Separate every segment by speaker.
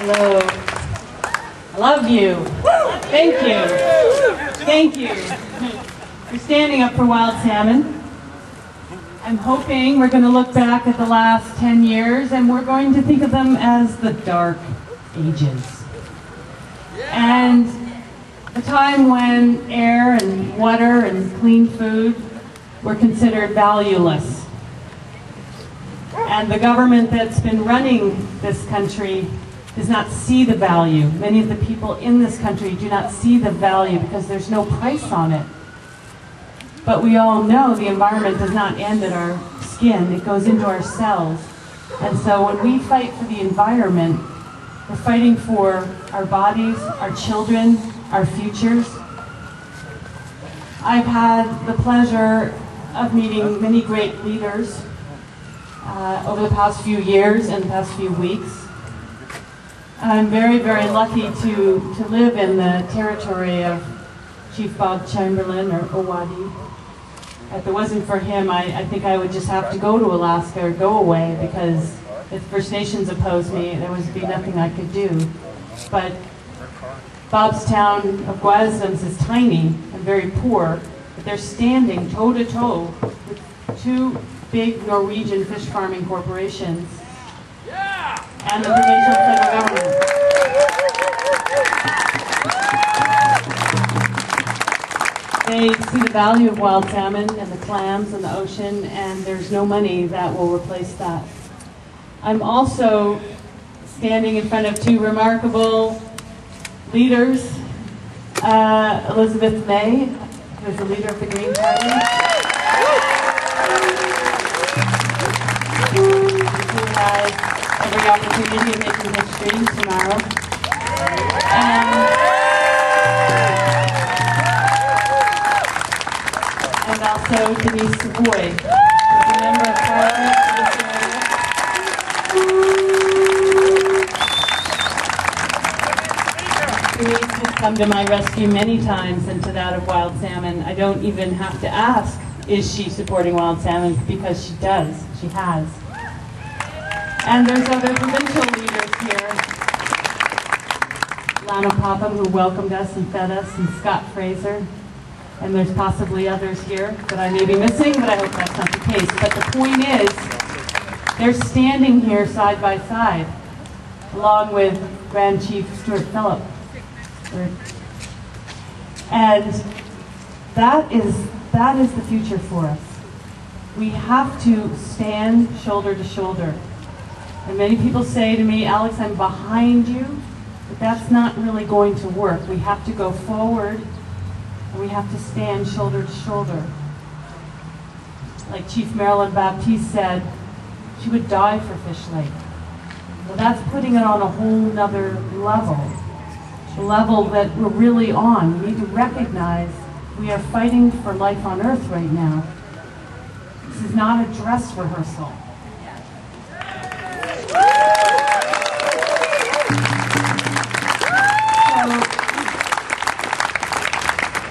Speaker 1: Hello. I love you. Thank you. Thank you for standing up for wild salmon. I'm hoping we're going to look back at the last 10 years and we're going to think of them as the dark ages. And the time when air and water and clean food were considered valueless. And the government that's been running this country does not see the value. Many of the people in this country do not see the value because there's no price on it. But we all know the environment does not end at our skin, it goes into our cells. And so when we fight for the environment, we're fighting for our bodies, our children, our futures. I've had the pleasure of meeting many great leaders over the past few years and the past few weeks. I'm very, very lucky to live in the territory of Chief Bob Chamberlain, or Owadi. If it wasn't for him, I think I would just have to go to Alaska or go away, because if First Nations opposed me, there would be nothing I could do. But Bob's town of Guasdams is tiny and very poor, but they're standing toe-to-toe with two big Norwegian fish farming corporations and the provincial federal government. They see the value of wild salmon and the clams and the ocean, and there's no money that will replace that. I'm also standing in front of two remarkable leaders. Elizabeth May, who is the leader of the Green Party, who has every opportunity of making history tomorrow. And also Denise Savoy, who's a member of Parliament for this area. Denise has come to my rescue many times and to that of wild salmon. I don't even have to ask, is she supporting wild salmon? Because she does. She has. And there's other provincial leaders here. Lana Popham, who welcomed us and fed us, and Scott Fraser. And there's possibly others here that I may be missing, but I hope that's not the case. But the point is, they're standing here side by side, along with Grand Chief Stuart Phillip. And that is the future for us. We have to stand shoulder to shoulder. And many people say to me, Alex, I'm behind you, but that's not really going to work. We have to go forward, and we have to stand shoulder to shoulder. Like Chief Marilyn Baptiste said, she would die for Fish Lake. Well, that's putting it on a whole nother level, a level that we're really on. We need to recognize we are fighting for life on Earth right now. This is not a dress rehearsal.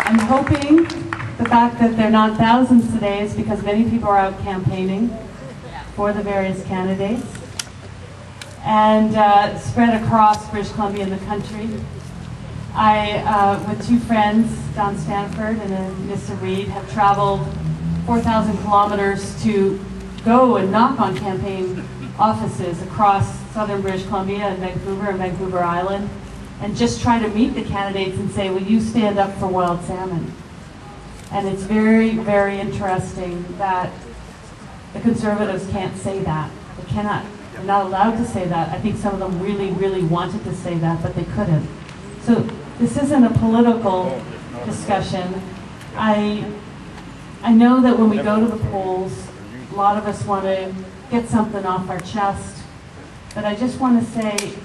Speaker 1: I'm hoping the fact that they're not thousands today is because many people are out campaigning for the various candidates and spread across British Columbia and the country. I, with two friends, Don Stanford and Nissa Reid, have traveled 4,000 kilometers to go and knock on campaign offices across southern British Columbia and Vancouver Island, and just try to meet the candidates and say, will you stand up for wild salmon? And it's very, very interesting that the Conservatives can't say that. They cannot, they're not allowed to say that. I think some of them really, really wanted to say that, but they couldn't. So this isn't a political discussion. I know that when we go to the polls, a lot of us want to get something off our chest, but I just want to say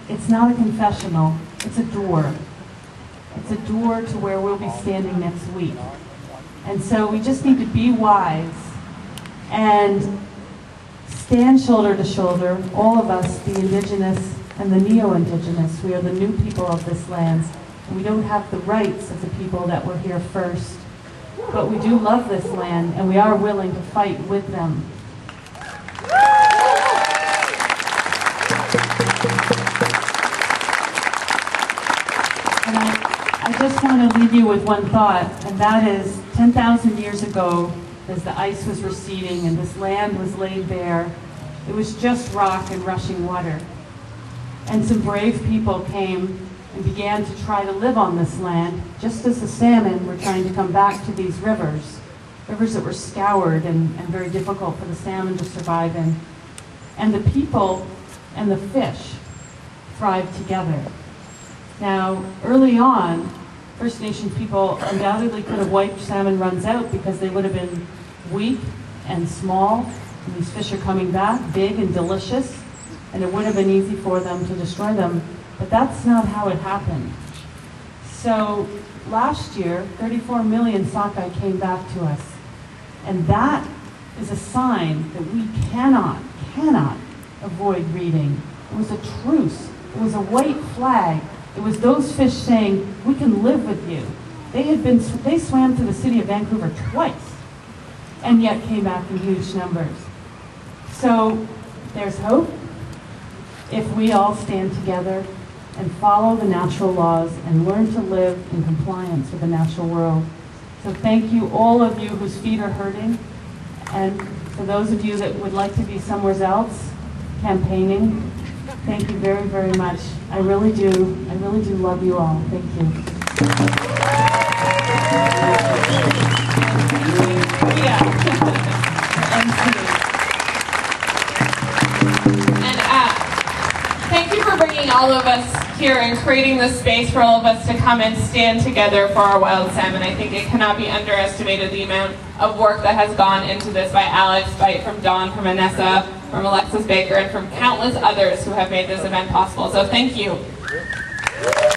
Speaker 1: it's not a confessional, it's a door. It's a door to where we'll be standing next week. And so we just need to be wise and stand shoulder to shoulder, all of us, the Indigenous and the Neo-Indigenous. We are the new people of this land. And we don't have the rights of the people that were here first. But we do love this land, and we are willing to fight with them. just want to leave you with one thought, and that is 10,000 years ago, as the ice was receding and this land was laid bare, it was just rock and rushing water. And some brave people came and began to try to live on this land, just as the salmon were trying to come back to these rivers that were scoured and very difficult for the salmon to survive in. And the people and the fish thrived together. Now, early on, First Nations people undoubtedly could have wiped salmon runs out because they would have been weak and small, and these fish are coming back, big and delicious, and it would have been easy for them to destroy them. But that's not how it happened. So last year, 34 million sockeye came back to us. And that is a sign that we cannot avoid reading. It was a truce. It was a white flag. It was those fish saying, we can live with you. They swam to the city of Vancouver twice, and yet came back in huge numbers. So there's hope if we all stand together and follow the natural laws and learn to live in compliance with the natural world. So thank you, all of you whose feet are hurting, and for those of you that would like to be somewhere else campaigning, thank you very, very much. I really do love you all. Thank you.
Speaker 2: Thank you for bringing all of us here and creating this space for all of us to come and stand together for our wild salmon. I think it cannot be underestimated the amount of work that has gone into this by Alex, from Dawn, from Vanessa, from Alexis Baker, and from countless others who have made this event possible. So thank you.